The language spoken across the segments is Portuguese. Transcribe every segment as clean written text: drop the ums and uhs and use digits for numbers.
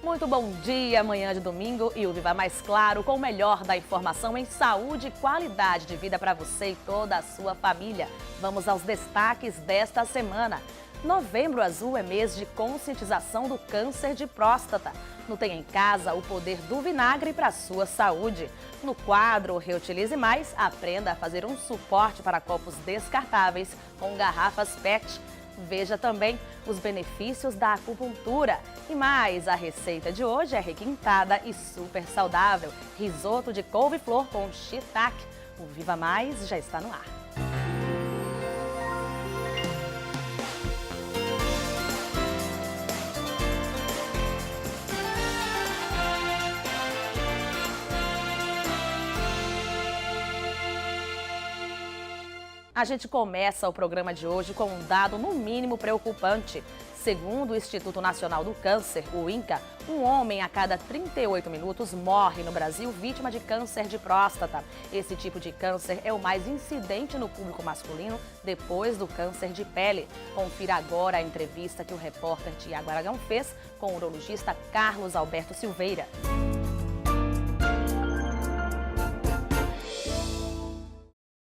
Muito bom dia, manhã de domingo e o Viva Mais Claro com o melhor da informação em saúde e qualidade de vida para você e toda a sua família. Vamos aos destaques desta semana. Novembro Azul é mês de conscientização do câncer de próstata. No Tem em Casa, o poder do vinagre para a sua saúde. No quadro Reutilize Mais, aprenda a fazer um suporte para copos descartáveis com garrafas PET. Veja também os benefícios da acupuntura. E mais, a receita de hoje é requintada e super saudável. Risoto de couve-flor com shiitake. O Viva Mais já está no ar. A gente começa o programa de hoje com um dado no mínimo preocupante. Segundo o Instituto Nacional do Câncer, o INCA, um homem a cada 38 minutos morre no Brasil vítima de câncer de próstata. Esse tipo de câncer é o mais incidente no público masculino depois do câncer de pele. Confira agora a entrevista que o repórter Tiago Aragão fez com o urologista Carlos Alberto Silveira.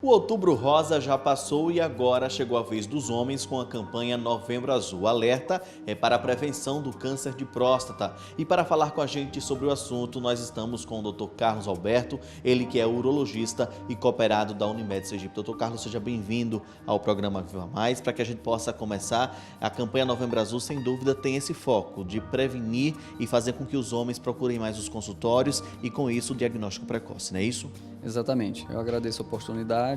O Outubro Rosa já passou e agora chegou a vez dos homens com a campanha Novembro Azul. O alerta é para a prevenção do câncer de próstata. E para falar com a gente sobre o assunto, nós estamos com o Dr. Carlos Alberto, ele que é urologista e cooperado da Unimed Sergipe. Dr. Carlos, seja bem-vindo ao programa Viva Mais. Para que a gente possa começar, a campanha Novembro Azul, sem dúvida, tem esse foco de prevenir e fazer com que os homens procurem mais os consultórios e, com isso, o diagnóstico precoce, não é isso? Exatamente. Eu agradeço a oportunidade.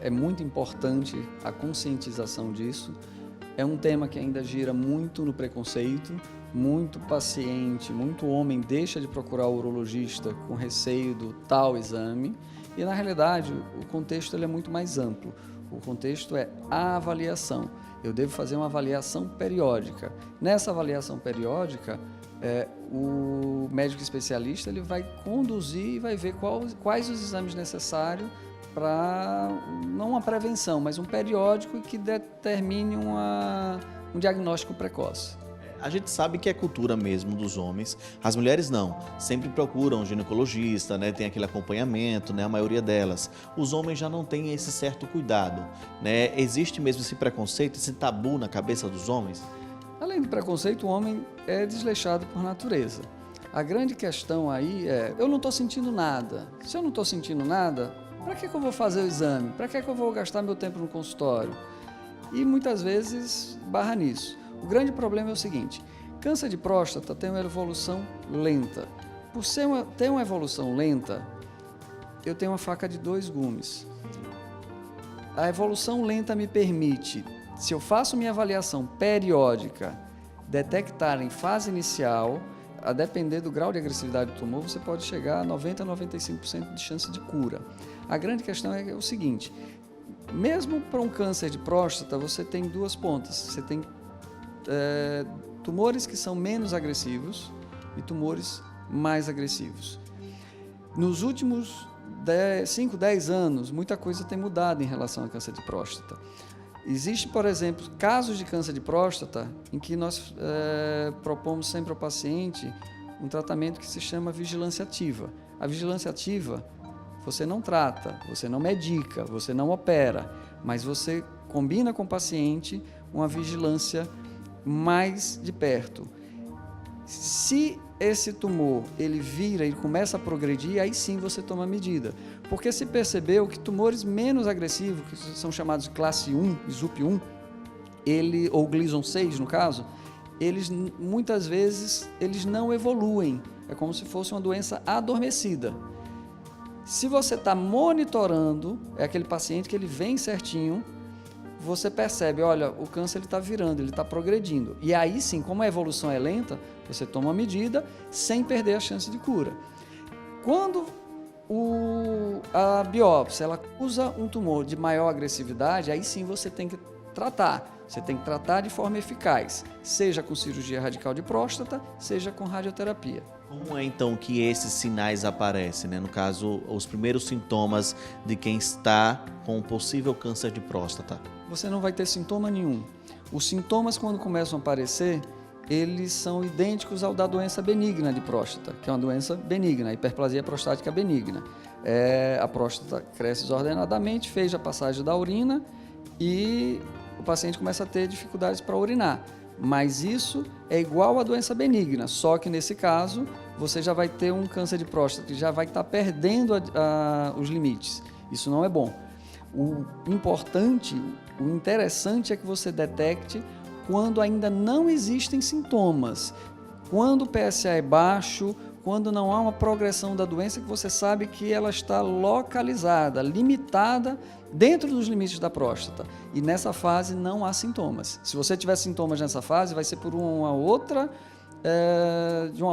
É muito importante a conscientização disso. É um tema que ainda gira muito no preconceito, muito paciente, muito homem deixa de procurar o urologista com receio do tal exame. E, na realidade, o contexto ele é muito mais amplo. O contexto é a avaliação. Eu devo fazer uma avaliação periódica. Nessa avaliação periódica, o médico especialista ele vai conduzir e vai ver quais os exames necessários para, não uma prevenção, mas um periódico que determine um diagnóstico precoce. A gente sabe que é cultura mesmo dos homens, as mulheres não, sempre procuram um ginecologista, né? Tem aquele acompanhamento, né? A maioria delas. Os homens já não têm esse certo cuidado, né? Existe mesmo esse preconceito, esse tabu na cabeça dos homens? Além do preconceito, o homem é desleixado por natureza. A grande questão aí é, eu não estou sentindo nada. Se eu não estou sentindo nada, para que eu vou fazer o exame? Para que eu vou gastar meu tempo no consultório? E muitas vezes barra nisso. O grande problema é o seguinte, câncer de próstata tem uma evolução lenta. Por ter uma evolução lenta, eu tenho uma faca de dois gumes. A evolução lenta me permite, se eu faço minha avaliação periódica, detectar em fase inicial, a depender do grau de agressividade do tumor, você pode chegar a 90% a 95% de chance de cura. A grande questão é o seguinte, mesmo para um câncer de próstata, você tem duas pontas. Você tem tumores que são menos agressivos e tumores mais agressivos. Nos últimos 5, 10 anos, muita coisa tem mudado em relação ao câncer de próstata. Existe, por exemplo, casos de câncer de próstata em que nós propomos sempre ao paciente um tratamento que se chama vigilância ativa. A vigilância ativa, você não trata, você não medica, você não opera, mas você combina com o paciente uma vigilância mais de perto. Se esse tumor ele vira e começa a progredir, aí sim você toma medida. Porque se percebeu que tumores menos agressivos, que são chamados de classe 1, ZUP1, ou Gleason 6 no caso, eles muitas vezes eles não evoluem. É como se fosse uma doença adormecida. Se você está monitorando, é aquele paciente que ele vem certinho, você percebe, olha, o câncer está virando, ele está progredindo. E aí sim, como a evolução é lenta, você toma uma medida sem perder a chance de cura. Quando a biópsia ela usa um tumor de maior agressividade, aí sim você tem que tratar. Você tem que tratar de forma eficaz, seja com cirurgia radical de próstata, seja com radioterapia. Como é então que esses sinais aparecem, né? No caso, os primeiros sintomas de quem está com um possível câncer de próstata? Você não vai ter sintoma nenhum. Os sintomas, quando começam a aparecer, eles são idênticos ao da doença benigna de próstata, que é uma doença benigna, a hiperplasia prostática benigna. A próstata cresce desordenadamente, fez a passagem da urina e o paciente começa a ter dificuldades para urinar. Mas isso é igual à doença benigna, só que nesse caso você já vai ter um câncer de próstata, já vai estar perdendo os limites. Isso não é bom. O importante, o interessante é que você detecte quando ainda não existem sintomas, quando o PSA é baixo, quando não há uma progressão da doença, que você sabe que ela está localizada, limitada dentro dos limites da próstata. E nessa fase não há sintomas. Se você tiver sintomas nessa fase, vai ser por de uma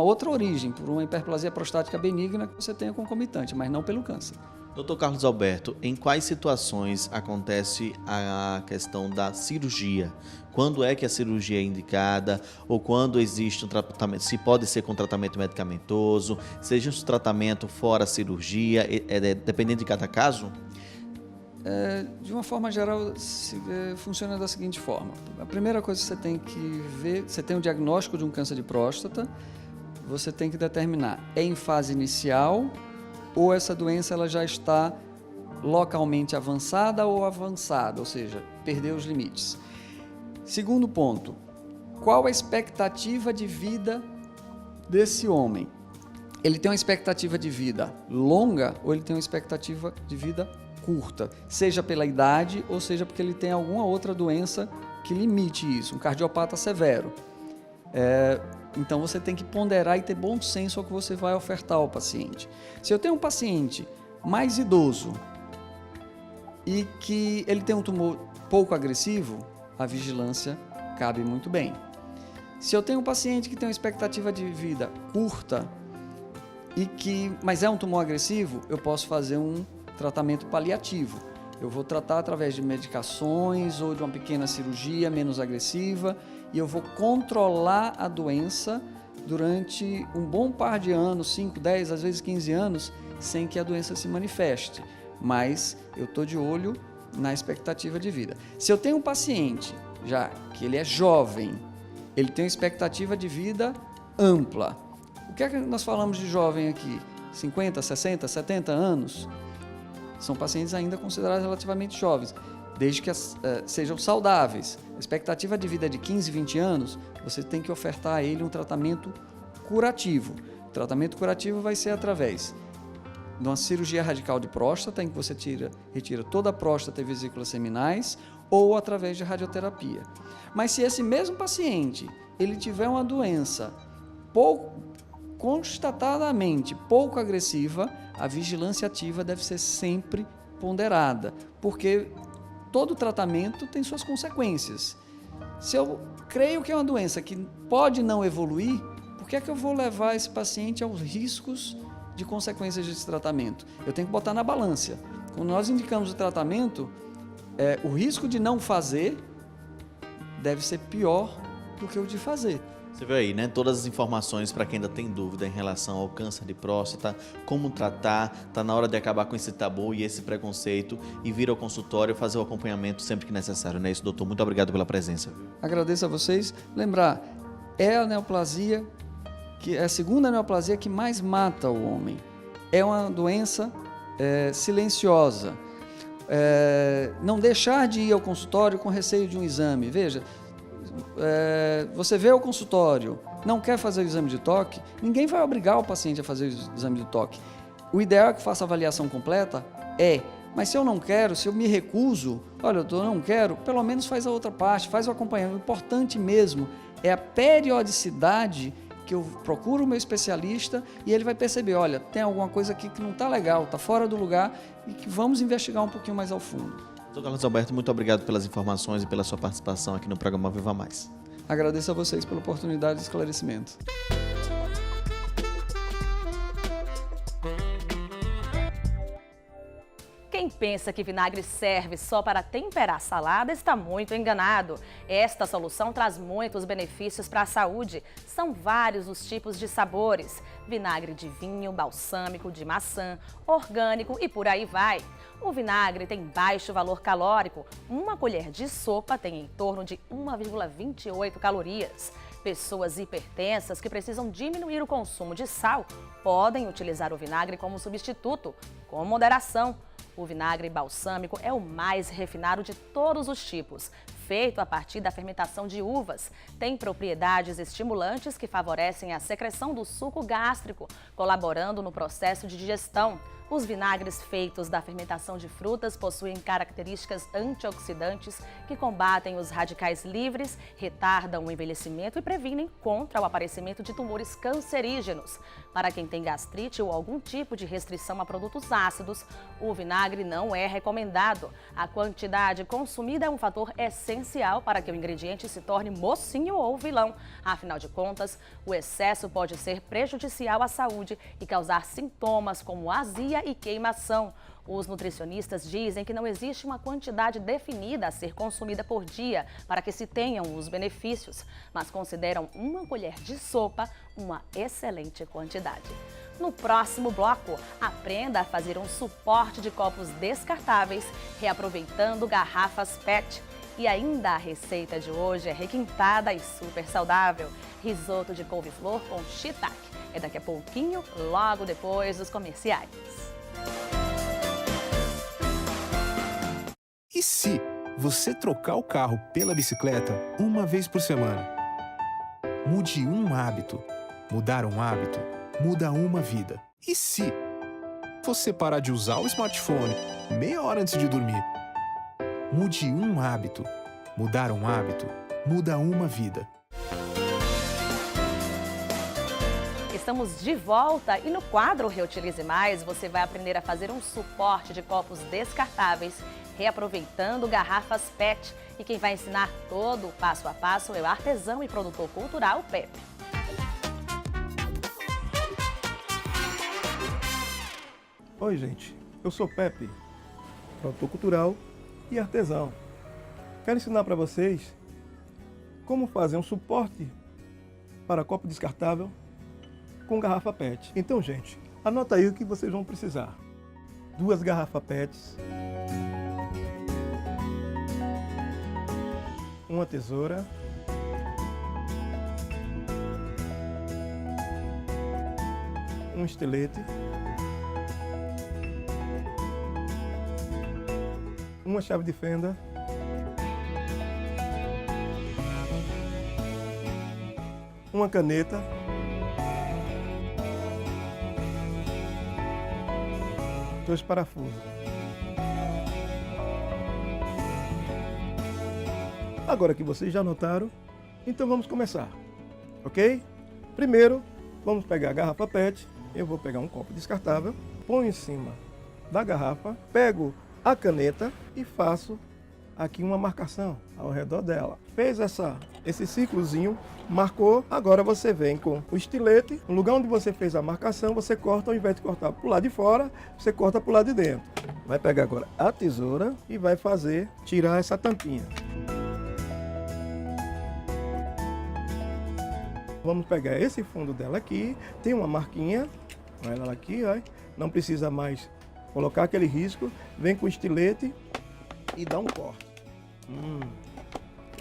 outra origem, por uma hiperplasia prostática benigna que você tenha concomitante, mas não pelo câncer. Dr. Carlos Alberto, em quais situações acontece a questão da cirurgia? Quando é que a cirurgia é indicada? Ou quando existe um tratamento, se pode ser com tratamento medicamentoso, seja um tratamento fora a cirurgia, dependendo de cada caso? De uma forma geral, funciona da seguinte forma. A primeira coisa que você tem que ver, você tem um diagnóstico de um câncer de próstata, você tem que determinar, é em fase inicial ou essa doença ela já está localmente avançada, ou seja, perdeu os limites. Segundo ponto, qual a expectativa de vida desse homem? Ele tem uma expectativa de vida longa ou ele tem uma expectativa de vida curta, seja pela idade ou seja porque ele tem alguma outra doença que limite isso, um cardiopata severo. Então você tem que ponderar e ter bom senso ao que você vai ofertar ao paciente. Se eu tenho um paciente mais idoso e que ele tem um tumor pouco agressivo, a vigilância cabe muito bem. Se eu tenho um paciente que tem uma expectativa de vida curta, mas é um tumor agressivo, eu posso fazer um tratamento paliativo. Eu vou tratar através de medicações ou de uma pequena cirurgia menos agressiva e eu vou controlar a doença durante um bom par de anos, 5, 10, às vezes 15 anos, sem que a doença se manifeste. Mas eu estou de olho na expectativa de vida. Se eu tenho um paciente, já que ele é jovem, ele tem uma expectativa de vida ampla. O que é que nós falamos de jovem aqui? 50, 60, 70 anos? São pacientes ainda considerados relativamente jovens, desde que sejam saudáveis. A expectativa de vida é de 15, 20 anos, você tem que ofertar a ele um tratamento curativo. O tratamento curativo vai ser através de uma cirurgia radical de próstata, em que você retira toda a próstata e vesículas seminais, ou através de radioterapia. Mas se esse mesmo paciente ele tiver uma doença constatadamente pouco agressiva, a vigilância ativa deve ser sempre ponderada, porque todo tratamento tem suas consequências. Se eu creio que é uma doença que pode não evoluir, por que é que eu vou levar esse paciente aos riscos de consequências desse tratamento? Eu tenho que botar na balança. Quando nós indicamos o tratamento, o risco de não fazer deve ser pior do que o de fazer. Você vê aí, né? Todas as informações para quem ainda tem dúvida em relação ao câncer de próstata, como tratar, tá na hora de acabar com esse tabu e esse preconceito e vir ao consultório fazer o acompanhamento sempre que necessário, né? Isso, doutor. Muito obrigado pela presença. Agradeço a vocês. Lembrar, é a neoplasia, que é a segunda neoplasia que mais mata o homem. É uma doença silenciosa. Não deixar de ir ao consultório com receio de um exame. Veja, você vê o consultório, não quer fazer o exame de toque, ninguém vai obrigar o paciente a fazer o exame de toque. O ideal é que faça a avaliação completa, mas se eu não quero, se eu me recuso, olha, eu não quero, pelo menos faz a outra parte, faz o acompanhamento. O importante mesmo é a periodicidade que eu procuro o meu especialista e ele vai perceber, olha, tem alguma coisa aqui que não está legal, está fora do lugar e que vamos investigar um pouquinho mais ao fundo. Dr. Carlos Alberto, muito obrigado pelas informações e pela sua participação aqui no programa Viva Mais. Agradeço a vocês pela oportunidade de esclarecimento. Quem pensa que vinagre serve só para temperar salada está muito enganado. Esta solução traz muitos benefícios para a saúde. São vários os tipos de sabores. Vinagre de vinho, balsâmico, de maçã, orgânico e por aí vai. O vinagre tem baixo valor calórico. Uma colher de sopa tem em torno de 1,28 calorias. Pessoas hipertensas que precisam diminuir o consumo de sal podem utilizar o vinagre como substituto, com moderação. O vinagre balsâmico é o mais refinado de todos os tipos, feito a partir da fermentação de uvas. Tem propriedades estimulantes que favorecem a secreção do suco gástrico, colaborando no processo de digestão. Os vinagres feitos da fermentação de frutas possuem características antioxidantes que combatem os radicais livres, retardam o envelhecimento e previnem contra o aparecimento de tumores cancerígenos. Para quem tem gastrite ou algum tipo de restrição a produtos ácidos, o vinagre não é recomendado. A quantidade consumida é um fator essencial para que o ingrediente se torne mocinho ou vilão. Afinal de contas, o excesso pode ser prejudicial à saúde e causar sintomas como azia e queimação. Os nutricionistas dizem que não existe uma quantidade definida a ser consumida por dia para que se tenham os benefícios, mas consideram uma colher de sopa uma excelente quantidade. No próximo bloco, aprenda a fazer um suporte de copos descartáveis, reaproveitando garrafas PET. E ainda a receita de hoje é requintada e super saudável. Risoto de couve-flor com shiitake. É daqui a pouquinho, logo depois dos comerciais. E se você trocar o carro pela bicicleta uma vez por semana? Mude um hábito. Mudar um hábito muda uma vida. E se você parar de usar o smartphone meia hora antes de dormir? Mude um hábito. Mudar um hábito muda uma vida. Estamos de volta e no quadro Reutilize Mais você vai aprender a fazer um suporte de copos descartáveis, reaproveitando garrafas PET. E quem vai ensinar todo o passo a passo é o artesão e produtor cultural Pepe. Oi gente, eu sou Pepe, produtor cultural e artesão. Quero ensinar para vocês como fazer um suporte para copo descartável com garrafa PET. Então, gente, anota aí o que vocês vão precisar. 2 garrafas PETs, uma tesoura, um estilete, uma chave de fenda, uma caneta, dois parafusos. Agora que vocês já anotaram, então vamos começar, ok? Primeiro, vamos pegar a garrafa PET, eu vou pegar um copo descartável, ponho em cima da garrafa, pego a caneta e faço aqui uma marcação ao redor dela. Fez esse círculozinho, marcou, agora você vem com o estilete, no lugar onde você fez a marcação, você corta, ao invés de cortar para o lado de fora, você corta para o lado de dentro. Vai pegar agora a tesoura e vai tirar essa tampinha. Vamos pegar esse fundo dela aqui, tem uma marquinha, olha ela aqui, ó, não precisa mais colocar aquele risco, vem com o estilete e dá um corte.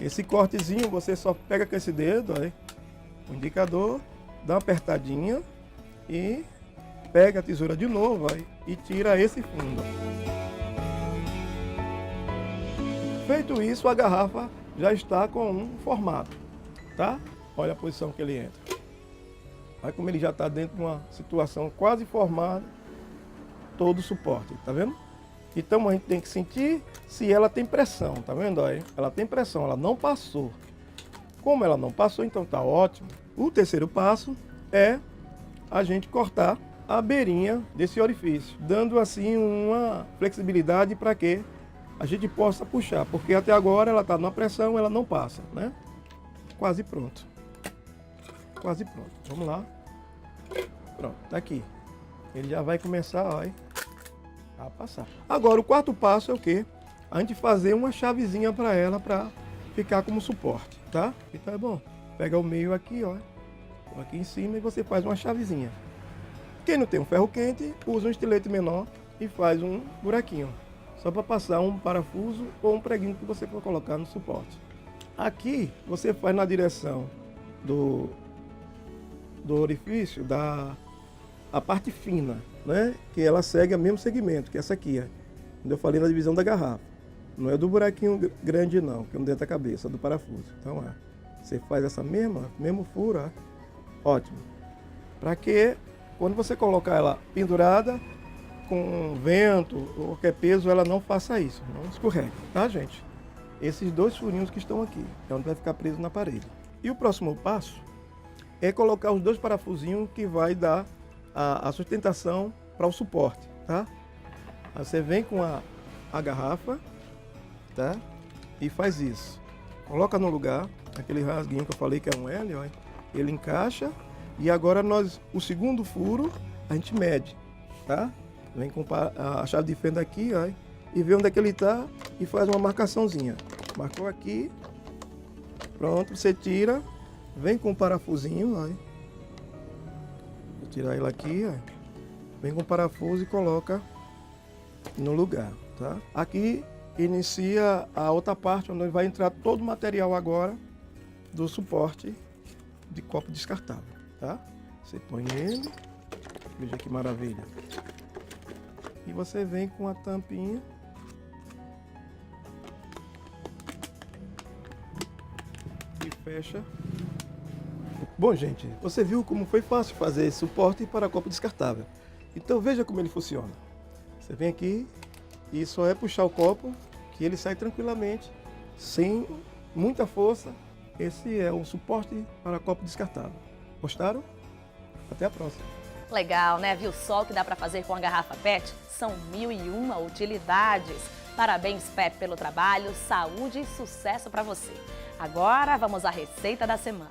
Esse cortezinho você só pega com esse dedo, ó, o indicador, dá uma apertadinha e pega a tesoura de novo, ó, e tira esse fundo. Feito isso, a garrafa já está com um formato, tá? Olha a posição que ele entra. Olha como ele já está dentro de uma situação quase formada, todo o suporte, tá vendo? Então a gente tem que sentir se ela tem pressão, tá vendo? Olha, ela tem pressão, ela não passou. Como ela não passou, então tá ótimo. O terceiro passo é a gente cortar a beirinha desse orifício, dando assim uma flexibilidade para que a gente possa puxar, porque até agora ela está numa pressão, ela não passa, né? Quase pronto. Quase pronto. Vamos lá. Pronto, tá aqui. Ele já vai começar, ó, a passar. Agora o quarto passo é o quê? A gente fazer uma chavezinha para ela para ficar como suporte, tá? Então é bom. Pega o meio aqui, ó, aqui em cima e você faz uma chavezinha. Quem não tem um ferro quente, usa um estilete menor e faz um buraquinho, só para passar um parafuso ou um preguinho que você for colocar no suporte. Aqui você faz na direção do orifício, a parte fina, né? Que ela segue o mesmo segmento, que essa aqui, quando eu falei na divisão da garrafa. Não é do buraquinho grande não, que é dentro da cabeça, do parafuso. Então, você faz essa mesmo furo, ótimo. Para que, quando você colocar ela pendurada, com vento ou qualquer peso, ela não faça isso, não escorregue, tá, gente? Esses 2 furinhos que estão aqui, é onde vai ficar preso na parede. E o próximo passo é colocar os 2 parafusinhos que vai dar a sustentação para o suporte, tá? Aí você vem com a garrafa, tá? E faz isso. Coloca no lugar, aquele rasguinho que eu falei que é um L, ó, ele encaixa. E agora o segundo furo, a gente mede, tá? Vem com a chave de fenda aqui, ó, e vê onde é que ele tá e faz uma marcaçãozinha. Marcou aqui, pronto, você tira, vem com o parafusinho, ó. Vou tirar ele aqui, ó. Vem com o parafuso e coloca no lugar, tá? Aqui inicia a outra parte, onde vai entrar todo o material agora do suporte de copo descartável, tá? Você põe nele, veja que maravilha. E você vem com a tampinha. E fecha. Bom, gente, você viu como foi fácil fazer esse suporte para copo descartável. Então veja como ele funciona. Você vem aqui e só é puxar o copo que ele sai tranquilamente, sem muita força. Esse é um suporte para copo descartável. Gostaram? Até a próxima. Legal, né? Viu só o que dá para fazer com a garrafa PET? São 1001 utilidades. Parabéns, PET, pelo trabalho, saúde e sucesso para você. Agora vamos à receita da semana.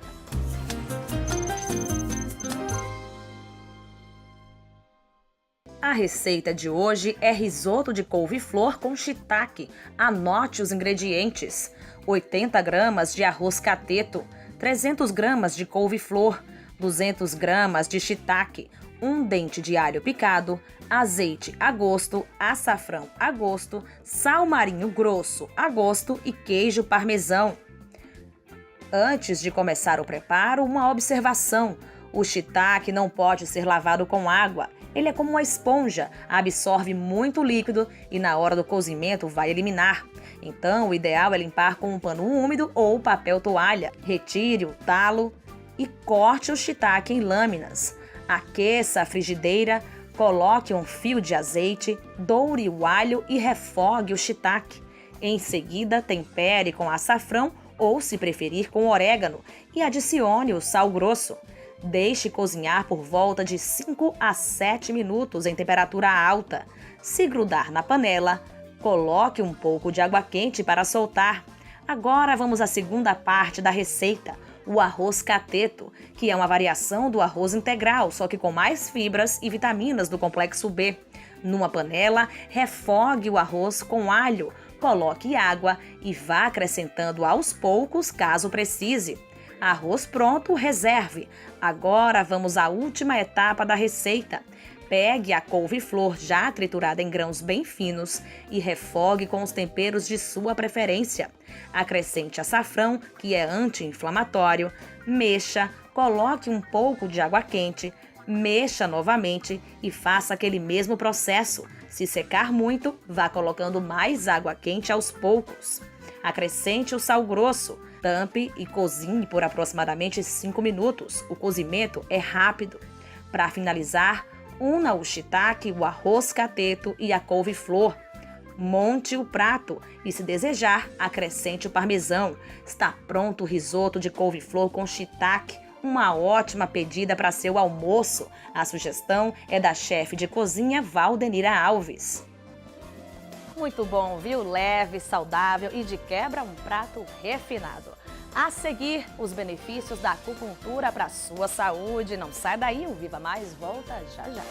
A receita de hoje é risoto de couve-flor com shiitake. Anote os ingredientes: 80 gramas de arroz cateto, 300 gramas de couve-flor, 200 gramas de shiitake, 1 dente de alho picado, azeite a gosto, açafrão a gosto, sal marinho grosso a gosto e queijo parmesão. Antes de começar o preparo, uma observação: o shiitake não pode ser lavado com água. Ele é como uma esponja, absorve muito líquido e na hora do cozimento vai eliminar. Então, o ideal é limpar com um pano úmido ou papel toalha. Retire o talo e corte o shiitake em lâminas. Aqueça a frigideira, coloque um fio de azeite, doure o alho e refogue o shiitake. Em seguida, tempere com açafrão ou, se preferir, com orégano e adicione o sal grosso. Deixe cozinhar por volta de 5 a 7 minutos em temperatura alta. Se grudar na panela, coloque um pouco de água quente para soltar. Agora vamos à segunda parte da receita, o arroz cateto, que é uma variação do arroz integral, só que com mais fibras e vitaminas do complexo B. Numa panela, refogue o arroz com alho, coloque água e vá acrescentando aos poucos caso precise. Arroz pronto, reserve. Agora vamos à última etapa da receita. Pegue a couve-flor já triturada em grãos bem finos e refogue com os temperos de sua preferência. Acrescente açafrão, que é anti-inflamatório, mexa, coloque um pouco de água quente, mexa novamente e faça aquele mesmo processo. Se secar muito, vá colocando mais água quente aos poucos. Acrescente o sal grosso, tampe e cozinhe por aproximadamente 5 minutos. O cozimento é rápido. Para finalizar, una o shiitake, o arroz cateto e a couve-flor. Monte o prato e, se desejar, acrescente o parmesão. Está pronto o risoto de couve-flor com shiitake. Uma ótima pedida para seu almoço. A sugestão é da chefe de cozinha Valdenira Alves. Muito bom, viu? Leve, saudável e de quebra um prato refinado. A seguir, os benefícios da acupuntura para a sua saúde. Não sai daí, o Viva Mais volta já já.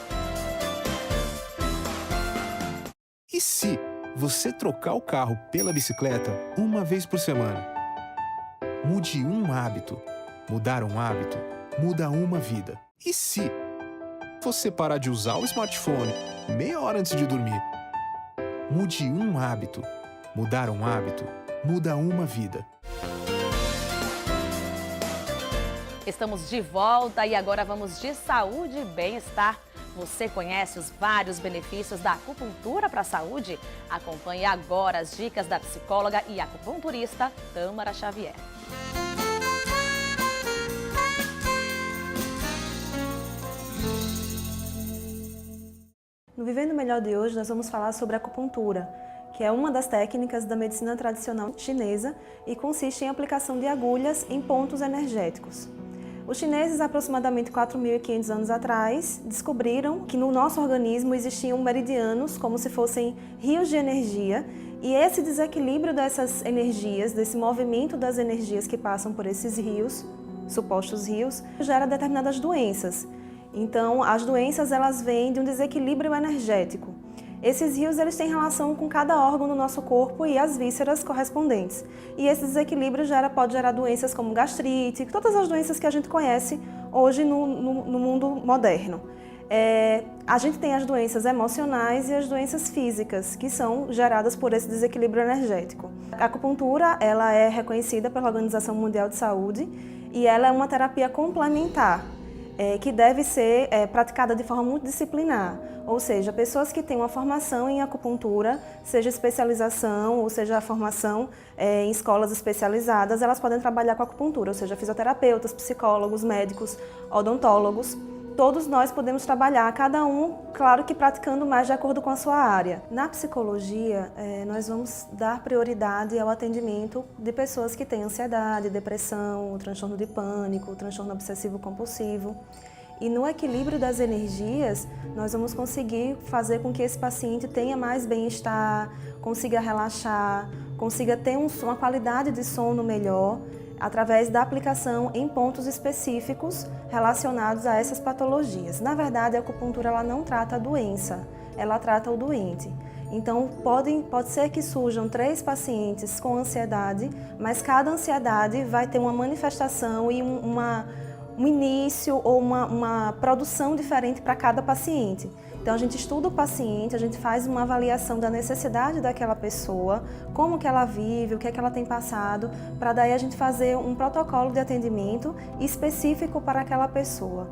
E se você trocar o carro pela bicicleta uma vez por semana? Mude um hábito. Mudar um hábito muda uma vida. E se você parar de usar o smartphone meia hora antes de dormir? Mude um hábito. Mudar um hábito muda uma vida. Estamos de volta e agora vamos de saúde e bem-estar. Você conhece os vários benefícios da acupuntura para a saúde? Acompanhe agora as dicas da psicóloga e acupunturista Tâmara Xavier. No Vivendo Melhor de hoje, nós vamos falar sobre a acupuntura, que é uma das técnicas da medicina tradicional chinesa e consiste em aplicação de agulhas em pontos energéticos. Os chineses, aproximadamente 4.500 anos atrás, descobriram que no nosso organismo existiam meridianos, como se fossem rios de energia, e esse desequilíbrio dessas energias, desse movimento das energias que passam por esses rios, supostos rios, gera determinadas doenças. Então, as doenças elas vêm de um desequilíbrio energético. Esses rios eles têm relação com cada órgão do nosso corpo e as vísceras correspondentes. E esse desequilíbrio pode gerar doenças como gastrite, todas as doenças que a gente conhece hoje no mundo moderno. A gente tem as doenças emocionais e as doenças físicas, que são geradas por esse desequilíbrio energético. A acupuntura ela é reconhecida pela Organização Mundial de Saúde e ela é uma terapia complementar. Que deve ser praticada de forma multidisciplinar, ou seja, pessoas que têm uma formação em acupuntura, seja especialização ou seja a formação em escolas especializadas, elas podem trabalhar com acupuntura, ou seja, fisioterapeutas, psicólogos, médicos, odontólogos. Todos nós podemos trabalhar, cada um, claro que praticando mais de acordo com a sua área. Na psicologia, nós vamos dar prioridade ao atendimento de pessoas que têm ansiedade, depressão, transtorno de pânico, transtorno obsessivo-compulsivo. E no equilíbrio das energias, nós vamos conseguir fazer com que esse paciente tenha mais bem-estar, consiga relaxar, consiga ter uma qualidade de sono melhor, através da aplicação em pontos específicos relacionados a essas patologias. Na verdade, a acupuntura ela não trata a doença, ela trata o doente. Então, pode ser que surjam 3 pacientes com ansiedade, mas cada ansiedade vai ter uma manifestação e um início ou uma produção diferente para cada paciente. Então a gente estuda o paciente, a gente faz uma avaliação da necessidade daquela pessoa, como que ela vive, o que é que ela tem passado, para daí a gente fazer um protocolo de atendimento específico para aquela pessoa.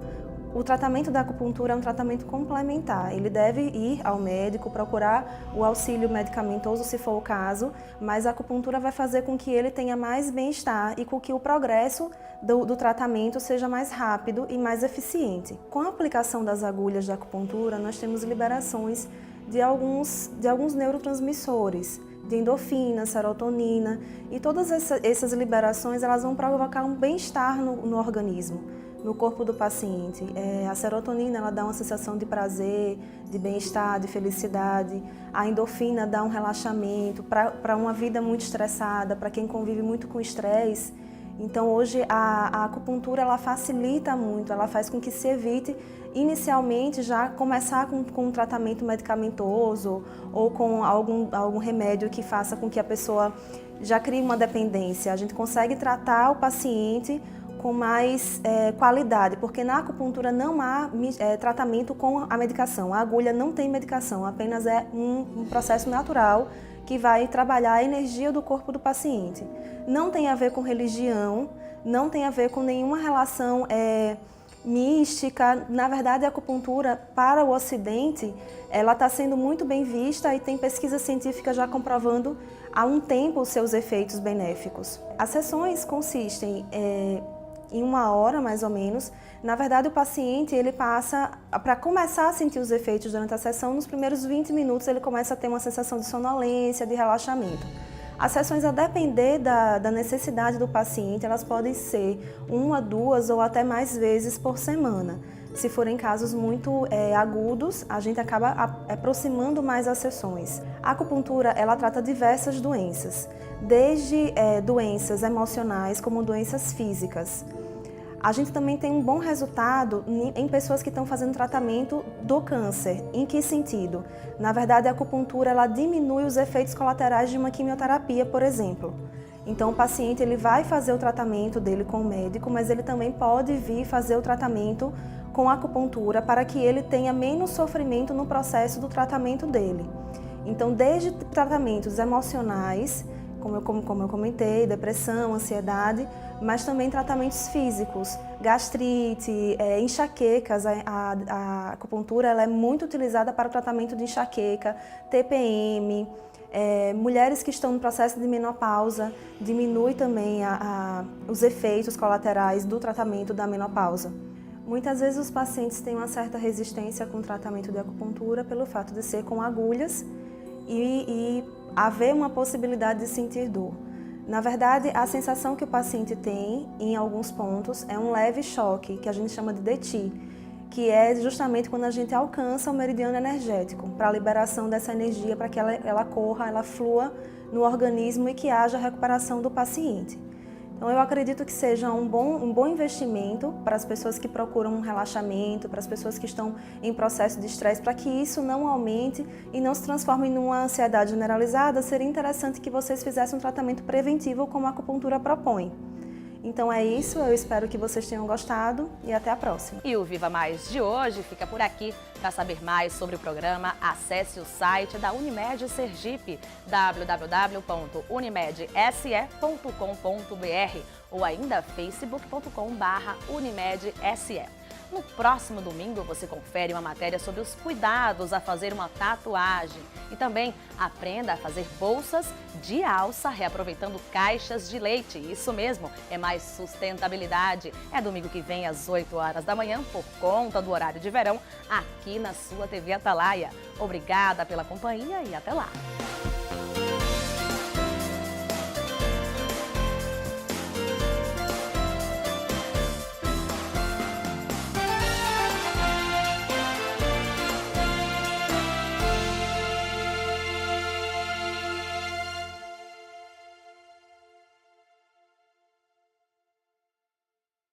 O tratamento da acupuntura é um tratamento complementar. Ele deve ir ao médico, procurar o auxílio medicamentoso, se for o caso, mas a acupuntura vai fazer com que ele tenha mais bem-estar e com que o progresso do tratamento seja mais rápido e mais eficiente. Com a aplicação das agulhas de acupuntura, nós temos liberações de alguns neurotransmissores, de endorfina, serotonina, e todas essas liberações elas vão provocar um bem-estar no organismo, no corpo do paciente. A serotonina ela dá uma sensação de prazer, de bem-estar, de felicidade. A endorfina dá um relaxamento para uma vida muito estressada, para quem convive muito com estresse. Então hoje a acupuntura ela facilita muito, ela faz com que se evite inicialmente já começar com um tratamento medicamentoso ou com algum remédio que faça com que a pessoa já crie uma dependência. A gente consegue tratar o paciente com mais qualidade, porque na acupuntura não há tratamento com a medicação. A agulha não tem medicação, apenas é um processo natural que vai trabalhar a energia do corpo do paciente. Não tem a ver com religião, não tem a ver com nenhuma relação mística. Na verdade, a acupuntura para o Ocidente, ela está sendo muito bem vista e tem pesquisa científica já comprovando há um tempo os seus efeitos benéficos. As sessões consistem em 1 hora, mais ou menos. Na verdade, o paciente, ele passa, para começar a sentir os efeitos durante a sessão, nos primeiros 20 minutos ele começa a ter uma sensação de sonolência, de relaxamento. As sessões, a depender da necessidade do paciente, elas podem ser 1, 2 ou até mais vezes por semana. Se forem casos muito agudos, a gente acaba aproximando mais as sessões. A acupuntura, ela trata diversas doenças, desde doenças emocionais como doenças físicas. A gente também tem um bom resultado em pessoas que estão fazendo tratamento do câncer. Em que sentido? Na verdade, a acupuntura ela diminui os efeitos colaterais de uma quimioterapia, por exemplo. Então, o paciente ele vai fazer o tratamento dele com o médico, mas ele também pode vir fazer o tratamento com a acupuntura para que ele tenha menos sofrimento no processo do tratamento dele. Então, desde tratamentos emocionais, como eu comentei, depressão, ansiedade, mas também tratamentos físicos, gastrite, enxaquecas. A acupuntura ela é muito utilizada para o tratamento de enxaqueca, TPM, mulheres que estão no processo de menopausa, diminui também os efeitos colaterais do tratamento da menopausa. Muitas vezes os pacientes têm uma certa resistência com o tratamento de acupuntura pelo fato de ser com agulhas e haver uma possibilidade de sentir dor. Na verdade, a sensação que o paciente tem, em alguns pontos, é um leve choque, que a gente chama de DTI, que é justamente quando a gente alcança o meridiano energético, para a liberação dessa energia, para que ela corra, ela flua no organismo e que haja a recuperação do paciente. Então, eu acredito que seja um bom investimento para as pessoas que procuram um relaxamento, para as pessoas que estão em processo de estresse, para que isso não aumente e não se transforme numa ansiedade generalizada. Seria interessante que vocês fizessem um tratamento preventivo como a acupuntura propõe. Então é isso, eu espero que vocês tenham gostado e até a próxima. E o Viva Mais de hoje fica por aqui. Para saber mais sobre o programa, acesse o site da Unimed Sergipe, www.unimedsE.com.br ou ainda facebook.com/UnimedSE. No próximo domingo você confere uma matéria sobre os cuidados a fazer uma tatuagem e também aprenda a fazer bolsas de alça reaproveitando caixas de leite. Isso mesmo, é mais sustentabilidade. É domingo que vem às 8 horas da manhã por conta do horário de verão aqui na sua TV Atalaia. Obrigada pela companhia e até lá!